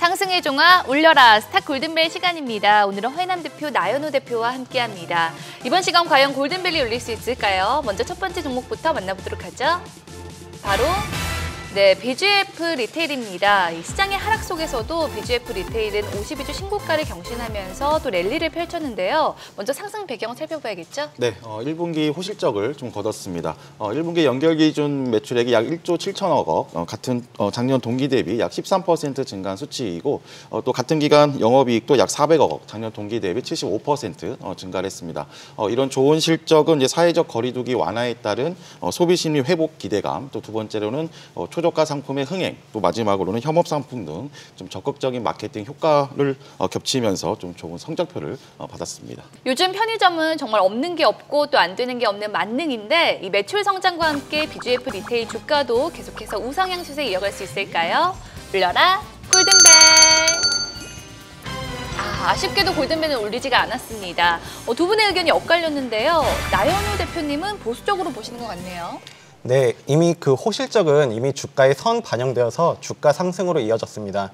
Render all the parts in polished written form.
상승의 종아 울려라 스타 골든벨 시간입니다. 오늘은 허혜남 대표, 나연호 대표와 함께합니다. 이번 시간 과연 골든벨이 울릴 수 있을까요? 먼저 첫 번째 종목부터 만나보도록 하죠. 바로 BGF 리테일입니다. 이 시장의 하락 속에서도 BGF 리테일은 52주 신고가를 경신하면서 또 랠리를 펼쳤는데요. 먼저 상승 배경 살펴봐야겠죠? 네, 1분기 호실적을 좀 거뒀습니다. 1분기 연결 기준 매출액이 약 1조 7천억 원, 같은 작년 동기 대비 약 13% 증가한 수치이고 또 같은 기간 영업이익도 약 400억 원, 작년 동기 대비 75% 증가를 했습니다. 이런 좋은 실적은 이제 사회적 거리두기 완화에 따른 소비 심리 회복 기대감, 또 두 번째로는 초저가 상품의 흥행, 또 마지막으로는 협업 상품 등 좀 적극적인 마케팅 효과를 겹치면서 좀 좋은 성적표를 받았습니다. 요즘 편의점은 정말 없는 게 없고 또 안 되는 게 없는 만능인데 이 매출 성장과 함께 BGF 리테일 주가도 계속해서 우상향 추세 이어갈 수 있을까요? 울려라 골든벨! 아쉽게도 골든벨은 울리지가 않았습니다. 두 분의 의견이 엇갈렸는데요. 나연호 대표님은 보수적으로 보시는 것 같네요. 네, 이미 그 호실적은 이미 주가에 선 반영되어서 주가 상승으로 이어졌습니다.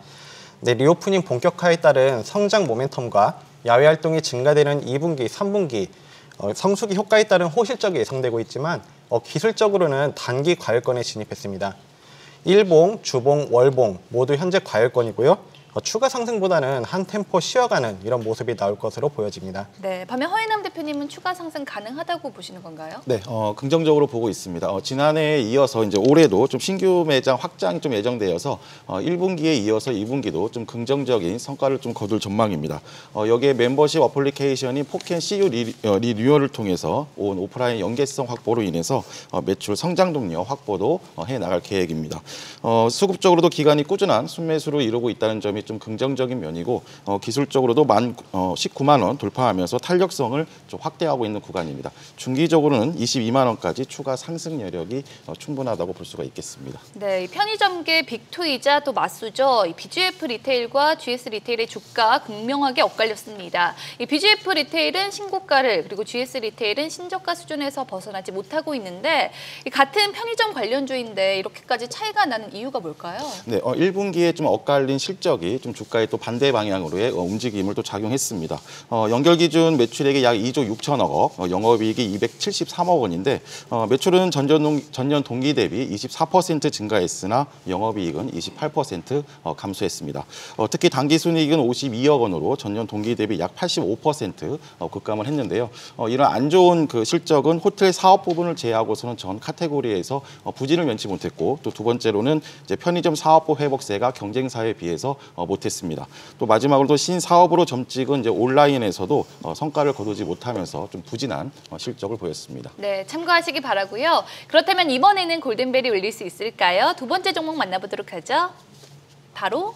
네, 리오프닝 본격화에 따른 성장 모멘텀과 야외 활동이 증가되는 2분기, 3분기, 성수기 효과에 따른 호실적이 예상되고 있지만 기술적으로는 단기 과열권에 진입했습니다. 일봉, 주봉, 월봉 모두 현재 과열권이고요. 추가 상승보다는 한 템포 쉬어가는 이런 모습이 나올 것으로 보여집니다. 네, 반면 허혜남 대표님은 추가 상승 가능하다고 보시는 건가요? 네, 긍정적으로 보고 있습니다. 지난해에 이어서 이제 올해도 좀 신규 매장 확장이 좀 예정되어서 1분기에 이어서 2분기도 좀 긍정적인 성과를 좀 거둘 전망입니다. 여기에 멤버십 어플리케이션이 포켄 CU 리뉴얼을 통해서 온 오프라인 연계성 확보로 인해서 매출 성장 동력 확보도 해 나갈 계획입니다. 수급적으로도 기간이 꾸준한 순매수로 이루고 있다는 점이 좀 긍정적인 면이고 기술적으로도 19만 원 돌파하면서 탄력성을 좀 확대하고 있는 구간입니다. 중기적으로는 22만 원까지 추가 상승 여력이 충분하다고 볼 수가 있겠습니다. 네, 편의점계 빅2이자 또 마수죠. 이 BGF 리테일과 GS 리테일의 주가 극명하게 엇갈렸습니다. 이 BGF 리테일은 신고가를 그리고 GS 리테일은 신저가 수준에서 벗어나지 못하고 있는데 이 같은 편의점 관련주인데 이렇게까지 차이가 나는 이유가 뭘까요? 네, 1분기에 좀 엇갈린 실적이 좀 주가에 또 반대 방향으로의 움직임을 또 작용했습니다. 연결 기준 매출액이 약 2조 6천억 원, 영업이익이 273억 원인데 매출은 전년 동기 대비 24% 증가했으나 영업이익은 28% 감소했습니다. 특히 당기순이익은 52억 원으로 전년 동기 대비 약 85% 급감을 했는데요. 이런 안 좋은 그 실적은 호텔 사업 부분을 제외하고서는 전 카테고리에서 부진을 면치 못했고 또 두 번째로는 이제 편의점 사업부 회복세가 경쟁사에 비해서 못했습니다. 또 마지막으로 또 신사업으로 점찍은 이제 온라인에서도 성과를 거두지 못하면서 좀 부진한 실적을 보였습니다. 네, 참고하시기 바라고요. 그렇다면 이번에는 골든벨이 울릴 수 있을까요? 두 번째 종목 만나보도록 하죠. 바로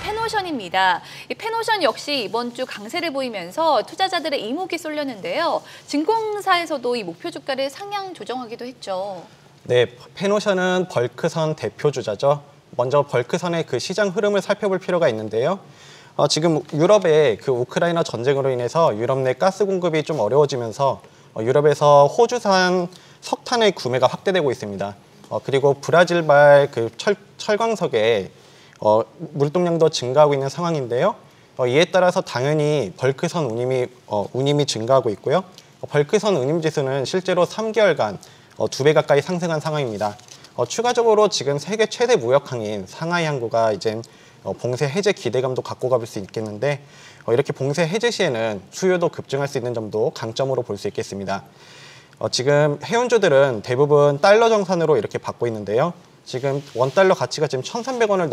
페노션입니다. 이 페노션 역시 이번 주 강세를 보이면서 투자자들의 이목이 쏠렸는데요. 증권사에서도 이 목표 주가를 상향 조정하기도 했죠. 네, 페노션은 벌크선 대표 주자죠. 먼저 벌크선의 그 시장 흐름을 살펴볼 필요가 있는데요. 지금 유럽의 그 우크라이나 전쟁으로 인해서 유럽 내 가스 공급이 좀 어려워지면서 유럽에서 호주산 석탄의 구매가 확대되고 있습니다. 그리고 브라질발 그 철광석의 물동량도 증가하고 있는 상황인데요. 이에 따라서 당연히 벌크선 운임이 증가하고 있고요. 벌크선 운임 지수는 실제로 3개월간 2배 가까이 상승한 상황입니다. 추가적으로 지금 세계 최대 무역항인 상하이 항구가 이제 봉쇄 해제 기대감도 갖고 가볼 수 있겠는데 이렇게 봉쇄 해제 시에는 수요도 급증할 수 있는 점도 강점으로 볼 수 있겠습니다. 지금 해운주들은 대부분 달러 정산으로 이렇게 받고 있는데요. 지금 원달러 가치가 지금 1,300원을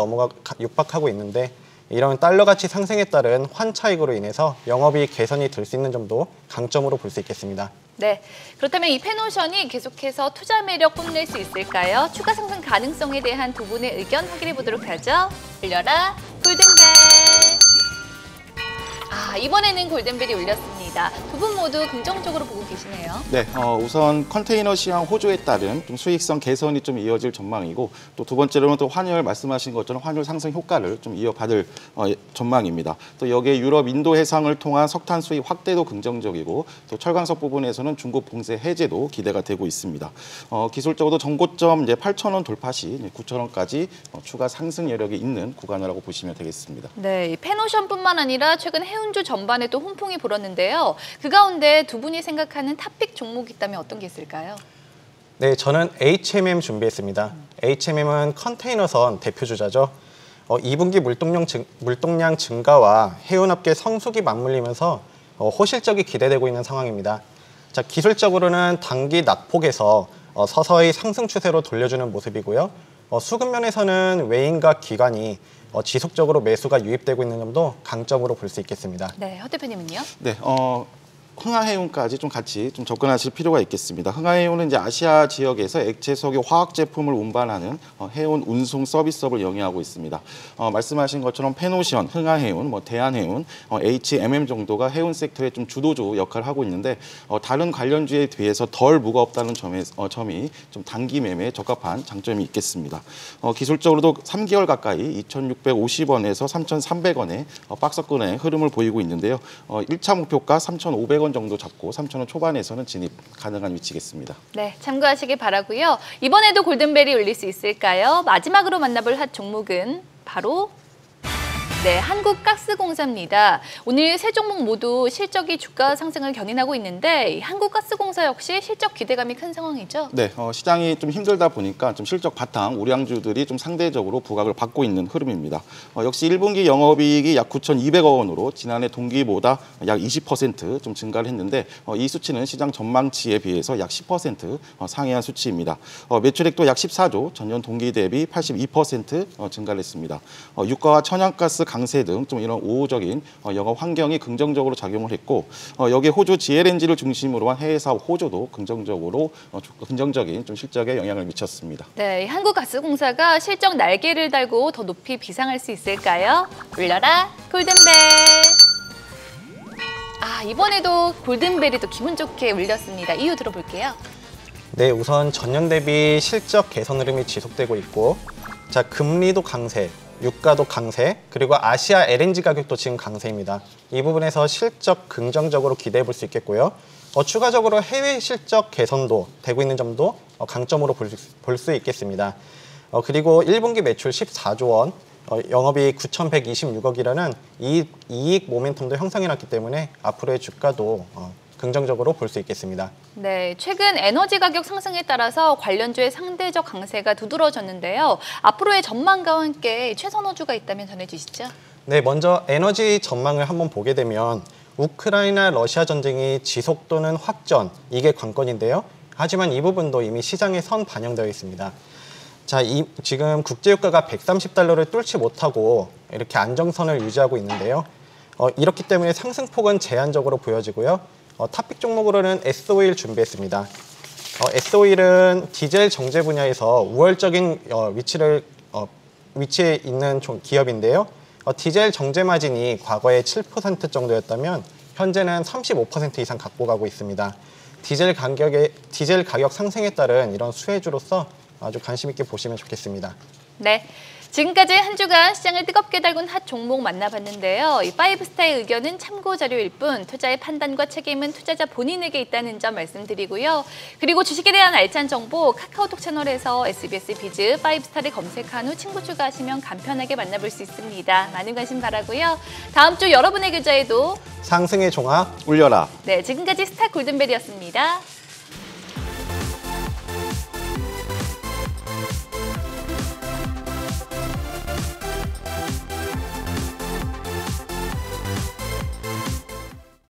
육박하고 있는데 이런 달러 가치 상승에 따른 환차익으로 인해서 영업이익 개선이 될 수 있는 점도 강점으로 볼 수 있겠습니다. 네, 그렇다면 이 페노션이 계속해서 투자 매력 뽐낼 수 있을까요? 추가 상승 가능성에 대한 두 분의 의견 확인해 보도록 하죠. 울려라 골든벨! 이번에는 골든벨이 울렸습니다. 있습니다. 두 분 모두 긍정적으로 보고 계시네요. 네, 우선 컨테이너 시황 호조에 따른 좀 수익성 개선이 좀 이어질 전망이고 또 두 번째로는 또 환율 말씀하신 것처럼 환율 상승 효과를 좀 이어받을 전망입니다. 또 여기에 유럽, 인도 해상을 통한 석탄 수입 확대도 긍정적이고 또 철강석 부분에서는 중국 봉쇄 해제도 기대가 되고 있습니다. 기술적으로도 전고점 이제 8,000원 돌파 시 9,000원까지 추가 상승 여력이 있는 구간이라고 보시면 되겠습니다. 네, 펜오션뿐만 아니라 최근 해운주 전반에 또 훈풍이 불었는데요. 그 가운데 두 분이 생각하는 탑픽 종목이 있다면 어떤 게 있을까요? 네, 저는 HMM 준비했습니다. HMM은 컨테이너선 대표 주자죠. 2분기 물동량 증가와 해운업계 성수기 맞물리면서 호실적이 기대되고 있는 상황입니다. 자, 기술적으로는 단기 낙폭에서 서서히 상승 추세로 돌려주는 모습이고요. 수급 면에서는 외인과 기관이 지속적으로 매수가 유입되고 있는 점도 강점으로 볼 수 있겠습니다. 네, 허 대표님은요? 네, 흥하해운까지 좀 같이 좀 접근하실 필요가 있겠습니다. 흥하해운은 이제 아시아 지역에서 액체 석유 화학 제품을 운반하는 해운 운송 서비스업을 영위하고 있습니다. 말씀하신 것처럼 펜오션, 흥하해운, 대한해운, HMM 정도가 해운 섹터의 좀 주도주 역할을 하고 있는데 다른 관련주에 비해서 덜 무겁다는 점이 좀 단기 매매에 적합한 장점이 있겠습니다. 기술적으로도 3개월 가까이 2,650원에서 3,300원의 박스권의 흐름을 보이고 있는데요. 1차 목표가 3,500원 정도 잡고 3,000원 초반에서는 진입 가능한 위치겠습니다. 네, 참고하시기 바라고요. 이번에도 골든벨이 울릴 수 있을까요? 마지막으로 만나볼 핫 종목은 바로 네, 한국가스공사입니다. 오늘 세 종목 모두 실적이 주가 상승을 견인하고 있는데 한국가스공사 역시 실적 기대감이 큰 상황이죠? 네, 시장이 좀 힘들다 보니까 좀 실적 바탕 우량주들이 좀 상대적으로 부각을 받고 있는 흐름입니다. 역시 1분기 영업이익이 약 9,200억 원으로 지난해 동기보다 약 20% 증가를 했는데 이 수치는 시장 전망치에 비해서 약 10% 상회한 수치입니다. 매출액도 약 14조, 전년 동기 대비 82% 증가를 했습니다. 유가와 천연가스 강세 등 좀 이런 우호적인 영업 환경이 긍정적으로 작용을 했고 여기에 호주 GLNG를 중심으로 한 해외 사업 호조도 긍정적인 좀 실적에 영향을 미쳤습니다. 네, 한국가스공사가 실적 날개를 달고 더 높이 비상할 수 있을까요? 울려라 골든벨! 이번에도 골든벨이 또 기분 좋게 울렸습니다. 이유 들어볼게요. 네, 우선 전년 대비 실적 개선 흐름이 지속되고 있고 자, 금리도 강세, 유가도 강세, 그리고 아시아 LNG 가격도 지금 강세입니다. 이 부분에서 실적 긍정적으로 기대해 볼 수 있겠고요. 추가적으로 해외 실적 개선도 되고 있는 점도 강점으로 볼 수 있겠습니다. 그리고 1분기 매출 14조 원, 영업이익 9,126억이라는 이익 모멘텀도 형성해놨기 때문에 앞으로의 주가도 긍정적으로 볼 수 있겠습니다. 네, 최근 에너지 가격 상승에 따라서 관련주의 상대적 강세가 두드러졌는데요. 앞으로의 전망과 함께 최선호주가 있다면 전해주시죠. 네, 먼저 에너지 전망을 한번 보게 되면 우크라이나 러시아 전쟁이 지속 또는 확전, 이게 관건인데요. 하지만 이 부분도 이미 시장에 선 반영되어 있습니다. 자, 지금 국제유가가 130달러를 뚫지 못하고 이렇게 안정선을 유지하고 있는데요. 이렇기 때문에 상승폭은 제한적으로 보여지고요. 탑픽 종목으로는 S-오일 준비했습니다. S-오일은 디젤 정제 분야에서 우월적인 위치에 있는 기업인데요. 디젤 정제 마진이 과거에 7% 정도였다면 현재는 35% 이상 갖고 가고 있습니다. 디젤 가격 상승에 따른 이런 수혜주로서 아주 관심 있게 보시면 좋겠습니다. 네. 지금까지 한 주간 시장을 뜨겁게 달군 핫 종목 만나봤는데요. 이 파이브스타의 의견은 참고 자료일 뿐 투자의 판단과 책임은 투자자 본인에게 있다는 점 말씀드리고요. 그리고 주식에 대한 알찬 정보 카카오톡 채널에서 SBS 비즈 파이브스타를 검색한 후 친구 추가하시면 간편하게 만나볼 수 있습니다. 많은 관심 바라고요. 다음 주 여러분의 계좌에도 상승의 종합 울려라. 네, 지금까지 스타 골든벨이었습니다.